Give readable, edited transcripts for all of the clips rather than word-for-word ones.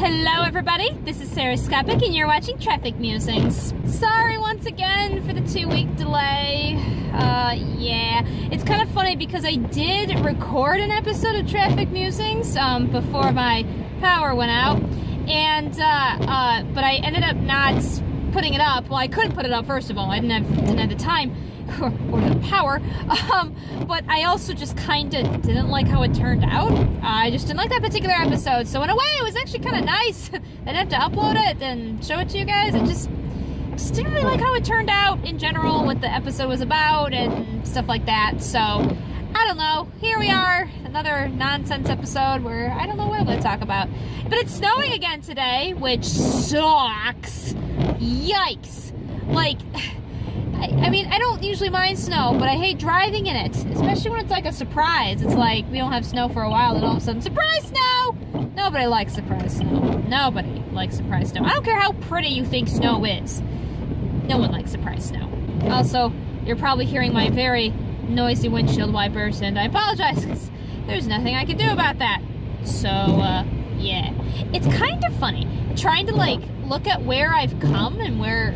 Hello everybody, this is Sarahscopic and you're watching Traffic Musings. Sorry once again for the 2-week delay. Yeah, it's kind of funny because I did record an episode of Traffic Musings before my power went out, and but I ended up not putting it up. Well, I couldn't put it up, first of all. I didn't have the time or the power, but I also just kind of didn't like how it turned out. I just didn't like that particular episode, so in a way it was actually kind of nice. I didn't have to upload it and show it to you guys. I just didn't really like how it turned out in general, what the episode was about and stuff like that. So I don't know, here we are, another nonsense episode where I don't know what I'm going to talk about. But it's snowing again today, which sucks. Yikes. Like, I mean, I don't usually mind snow, but I hate driving in it, especially when it's like a surprise. It's like we don't have snow for a while, and all of a sudden, surprise snow! Nobody likes surprise snow. Nobody likes surprise snow. I don't care how pretty you think snow is. No one likes surprise snow. Also, you're probably hearing my very noisy windshield wipers, and I apologize, because there's nothing I can do about that. So, yeah. It's kind of funny, trying to, like, look at where I've come and where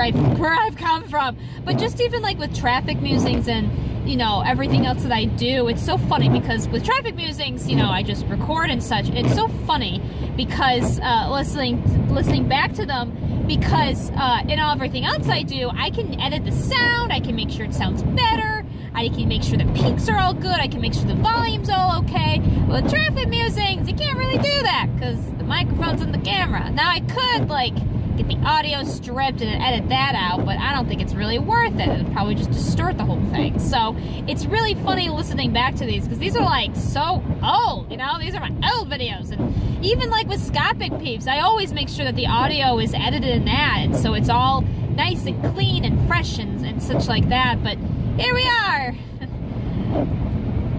I've come from. But just even like with Traffic Musings and, you know, everything else that I do, it's so funny because with Traffic Musings, you know, I just record and such. It's so funny because listening back to them, because in all everything else I do, I can edit the sound, I can make sure it sounds better, I can make sure the peaks are all good, I can make sure the volume's all okay. But with Traffic Musings, you can't really do that because the microphone's in the camera. Now I could, like, get the audio stripped and edit that out, but I don't think it's really worth it. It'd probably just distort the whole thing. So it's really funny listening back to these because these are like so old, you know? These are my old videos. And even like with Scopic peeps, I always make sure that the audio is edited in that, and so it's all nice and clean and fresh and such like that. But here we are.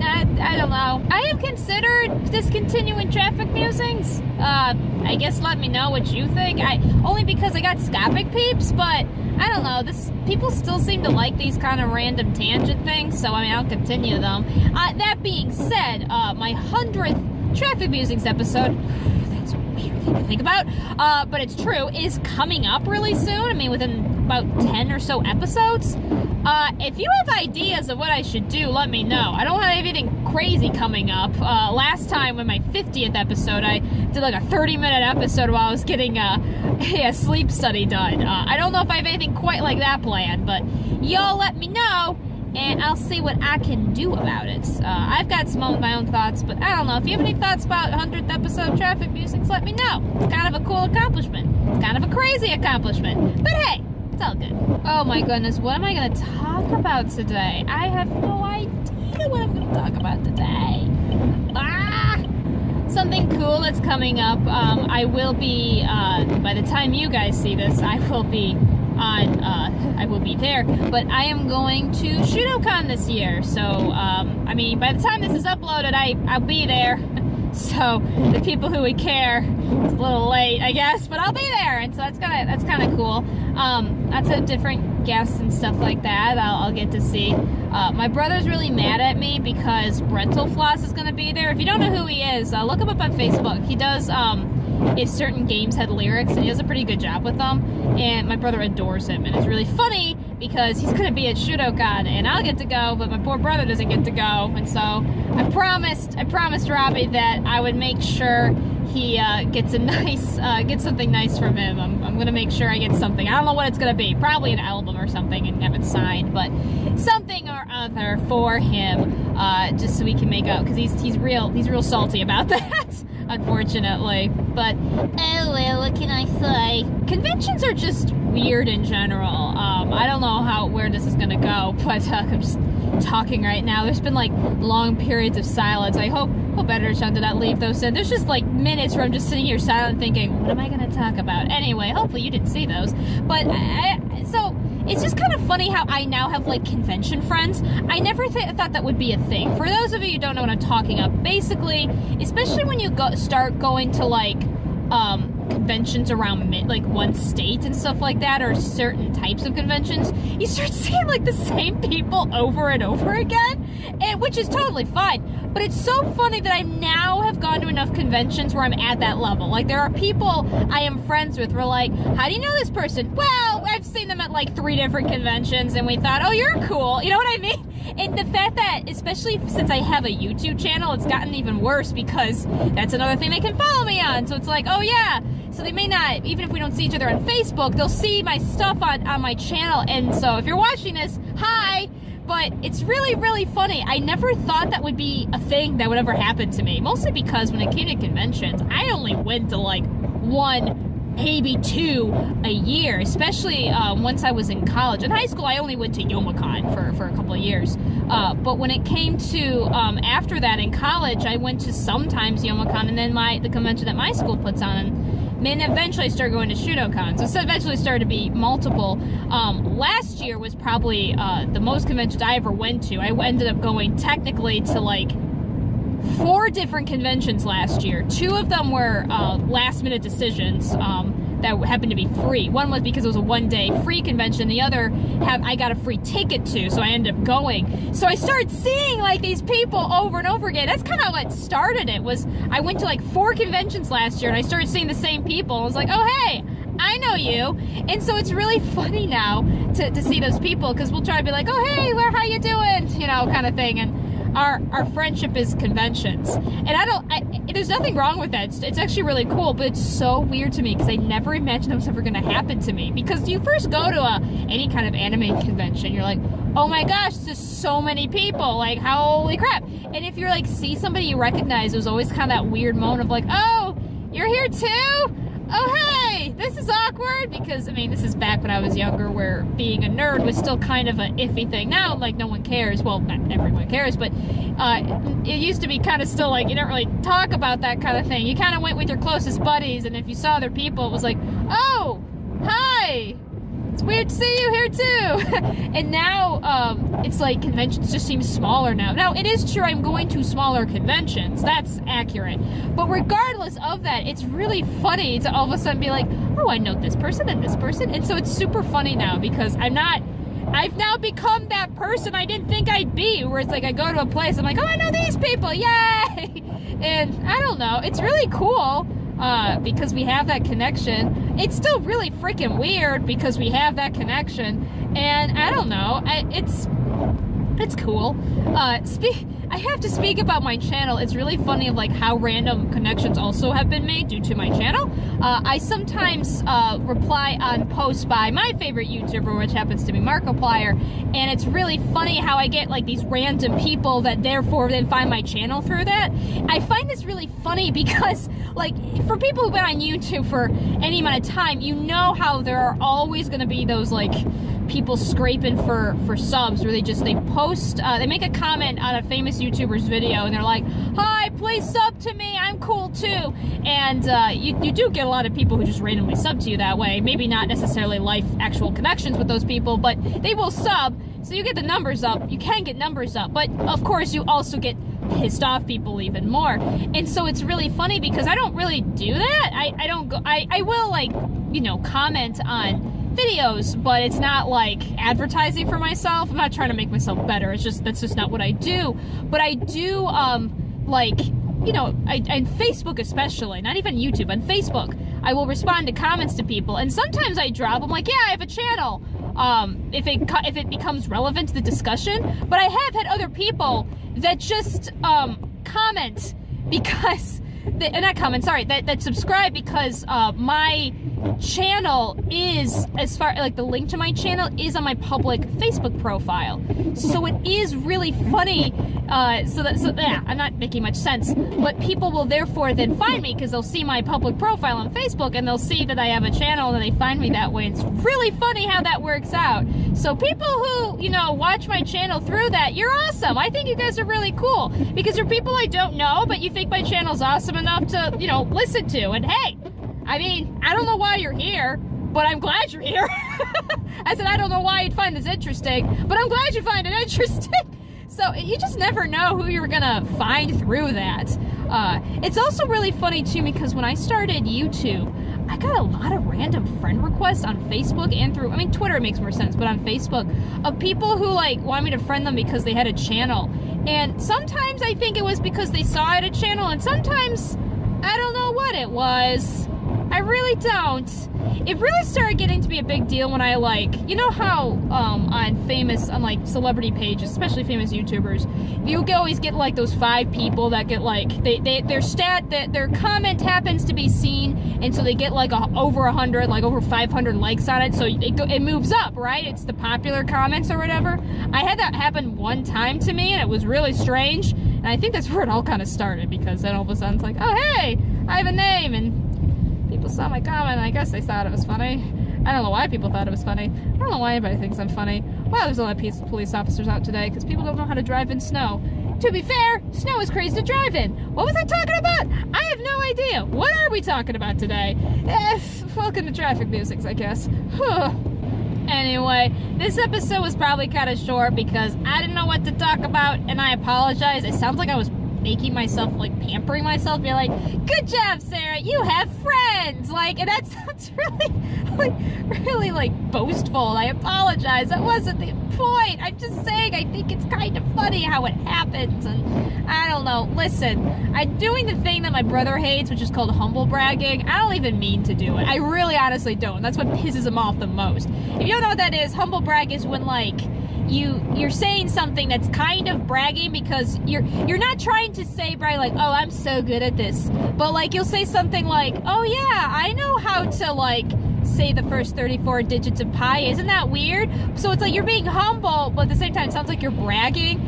I don't know. I have considered discontinuing Traffic Musings. I guess let me know what you think. Only because I got Scopic peeps, but I don't know. People still seem to like these kind of random tangent things, so I mean, I'll continue them. That being said, my 100th Traffic Musings episode, that's a weird thing to think about, but it's true, is coming up really soon. I mean, within about 10 or so episodes. If you have ideas of what I should do, let me know. I don't have anything crazy coming up. Last time, when my 50th episode, I did like a 30-minute episode while I was getting a sleep study done. I don't know if I have anything quite like that planned, but y'all let me know, and I'll see what I can do about it. I've got some of my own thoughts, but I don't know. If you have any thoughts about 100th episode of Traffic Musings, let me know. It's kind of a cool accomplishment. It's kind of a crazy accomplishment. But hey, it's all good. Oh my goodness, what am I going to talk about today? I have no idea what I'm going to talk about today. Something cool that's coming up. I will be, by the time you guys see this, I will be there. But I am going to Shudocon this year. So, I mean, by the time this is uploaded, I'll be there. So the people who would care, it's a little late, I guess, but I'll be there, and so that's kind of cool. Lots of different guests and stuff like that I'll get to see. My brother's really mad at me because Rental Floss is going to be there. If you don't know who he is, look him up on Facebook. He does if certain games had lyrics, and he does a pretty good job with them, and my brother adores him, and it's really funny because he's going to be at Shudocon, and I'll get to go, but my poor brother doesn't get to go, and so I promised Robbie that I would make sure he gets something nice from him. I'm going to make sure I get something. I don't know what it's going to be, probably an album or something, and have it signed, but something or other for him, just so we can make up, because he's real salty about that. Unfortunately, but oh well, what can I say? Conventions are just weird in general. I don't know where this is gonna go, but I'm just talking right now. There's been like long periods of silence. I hope Editor did not leave those in. There's just like minutes where I'm just sitting here silent thinking, what am I gonna talk about? Anyway, hopefully you didn't see those. But so it's just kind of funny how I now have like convention friends. I never thought that would be a thing. For those of you who don't know what I'm talking about, basically, especially when you start going to like conventions around like one state and stuff like that, or certain types of conventions, you start seeing like the same people over and over again, and which is totally fine. But it's so funny that I now have gone to enough conventions where I'm at that level. Like, there are people I am friends with. We're like, how do you know this person? Well, I've seen them at like 3 different conventions, and we thought, oh, you're cool. You know what I mean? And the fact that, especially since I have a YouTube channel, it's gotten even worse because that's another thing they can follow me on. So it's like, oh yeah. So they may not, even if we don't see each other on Facebook, they'll see my stuff on my channel. And so if you're watching this, hi. But it's really, really funny. I never thought that would be a thing that would ever happen to me. Mostly because when it came to conventions, I only went to like 1, maybe 2 a year. Especially once I was in college. In high school, I only went to Youmacon for a couple of years. But when it came to after that in college, I went to sometimes Youmacon, and then the convention that my school puts on. And then eventually I started going to Shudocon. So it eventually started to be multiple. Last year was probably the most conventions I ever went to. I ended up going technically to like 4 different conventions last year. 2 of them were last minute decisions that happened to be free. One was because it was a 1-day free convention. The other I got a free ticket to, so I ended up going. So I started seeing like these people over and over again. That's kind of what started it. Was I went to like 4 conventions last year, and I started seeing the same people. I was like, oh hey, I know you. And so it's really funny now to see those people, because we'll try to be like, oh hey, how you doing, you know, kind of thing. And our friendship is conventions, and there's nothing wrong with that. It's actually really cool, but it's so weird to me because I never imagined that was ever going to happen to me. Because you first go to any kind of anime convention, you're like, oh my gosh, there's so many people, like holy crap. And if you're like see somebody you recognize, there's always kind of that weird moment of like, oh, you're here too? Oh hey, this is awkward, because I mean, this is back when I was younger, where being a nerd was still kind of an iffy thing. Now, like, no one cares. Well, not everyone cares, but it used to be kind of still like you don't really talk about that kind of thing. You kind of went with your closest buddies, and if you saw other people, it was like, oh, hi, it's weird to see you here too. And now it's like conventions just seem smaller now. Now, it is true I'm going to smaller conventions. That's accurate. But regardless of that, it's really funny to all of a sudden be like, oh, I know this person and this person. And so it's super funny now, because I've now become that person I didn't think I'd be, where it's like I go to a place, I'm like, oh, I know these people, yay! And I don't know, it's really cool. Because we have that connection. It's still really freaking weird because we have that connection, and I don't know, it's cool. I have to speak about my channel. It's really funny of like how random connections also have been made due to my channel. I sometimes reply on posts by my favorite YouTuber, which happens to be Markiplier, and it's really funny how I get like these random people that therefore then find my channel through that. I find this really funny because, like, for people who've been on YouTube for any amount of time, you know how there are always going to be those like people scraping for subs, where they post, they make a comment on a famous YouTuber's video, and they're like, hi, please sub to me, I'm cool too. And you do get a lot of people who just randomly sub to you that way. Maybe not necessarily actual connections with those people, but they will sub, so you get the numbers up. You can get numbers up, but of course you also get pissed off people even more. And so it's really funny because I don't really do that. I will, like, you know, comment on videos, but it's not like advertising for myself. I'm not trying to make myself better. That's just not what I do. But I do, like, you know, on Facebook especially, not even YouTube, on Facebook, I will respond to comments to people, and sometimes I drop, I'm like, yeah, I have a channel, if it becomes relevant to the discussion. But I have had other people that just comment because that subscribe because my channel is, as far like the link to my channel is on my public Facebook profile, so it is really funny. Yeah, I'm not making much sense, but people will therefore then find me because they'll see my public profile on Facebook, and they'll see that I have a channel, and they find me that way. It's really funny how that works out. So people who, you know, watch my channel through that, you're awesome. I think you guys are really cool, because you're people I don't know, but you think my channel's awesome enough to, you know, listen to. And hey, I mean, I don't know why you're here, but I'm glad you're here. I said, I don't know why you'd find this interesting, but I'm glad you find it interesting. So you just never know who you're gonna find through that. It's also really funny too because when I started YouTube, I got a lot of random friend requests on Facebook and through, I mean, Twitter makes more sense, but on Facebook, of people who like want me to friend them because they had a channel. And sometimes I think it was because they saw I had a channel, and sometimes I don't know what it was. I really don't. It really started getting to be a big deal when I, like, you know how on like celebrity pages, especially famous YouTubers, you always get like those 5 people that get like their comment happens to be seen, and so they get like over 100, like over 500 likes on it, so it moves up, right? It's the popular comments or whatever. I had that happen one time to me, and it was really strange, and I think that's where it all kind of started, because then all of a sudden it's like, oh hey, I have a name, and people saw my comment. I guess they thought it was funny. I don't know why people thought it was funny. I don't know why anybody thinks I'm funny. Wow, there's a lot of police officers out today because people don't know how to drive in snow. To be fair, snow is crazy to drive in. What was I talking about? I have no idea. What are we talking about today? Welcome to Traffic Musings, I guess. Anyway, this episode was probably kind of short because I didn't know what to talk about, and I apologize. It sounds like I was making myself, like, pampering myself, be like, good job, Sarah, you have friends, like, and that sounds really, like, boastful. I apologize, that wasn't the point. I'm just saying, I think it's kind of funny how it happens, and I don't know. Listen, I'm doing the thing that my brother hates, which is called humble bragging. I don't even mean to do it. I really honestly don't. That's what pisses him off the most. If you don't know what that is, humble brag is when, like, you're saying something that's kind of bragging because you're not trying to say brag like, oh, I'm so good at this, but like you'll say something like, oh yeah, I know how to like say the first 34 digits of pi. Isn't that weird? So it's like you're being humble, but at the same time it sounds like you're bragging.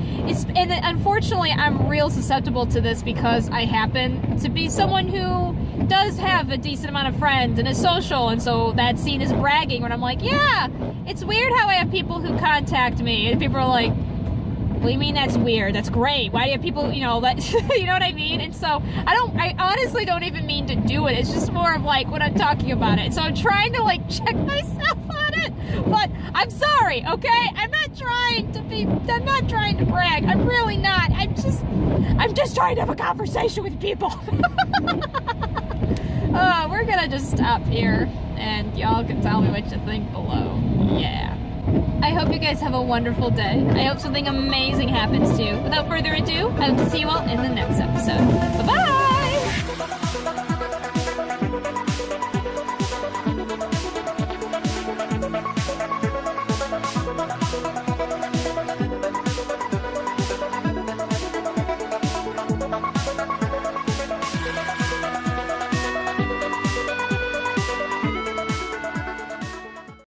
And unfortunately I'm real susceptible to this because I happen to be someone who does have a decent amount of friends and is social, and so that's seen as bragging when I'm like, yeah, it's weird how I have people who contact me and people are like, what do you mean that's weird? That's great. Why do you have people, you know, that, you know what I mean? And so I honestly don't even mean to do it. It's just more of like when I'm talking about it. So I'm trying to like check myself on it, but I'm sorry, okay? I'm not trying to brag. I'm really not. I'm just trying to have a conversation with people. We're gonna just stop here and y'all can tell me what you think below. Yeah. I hope you guys have a wonderful day. I hope something amazing happens to you. Without further ado, I hope to see you all in the next episode. Bye-bye!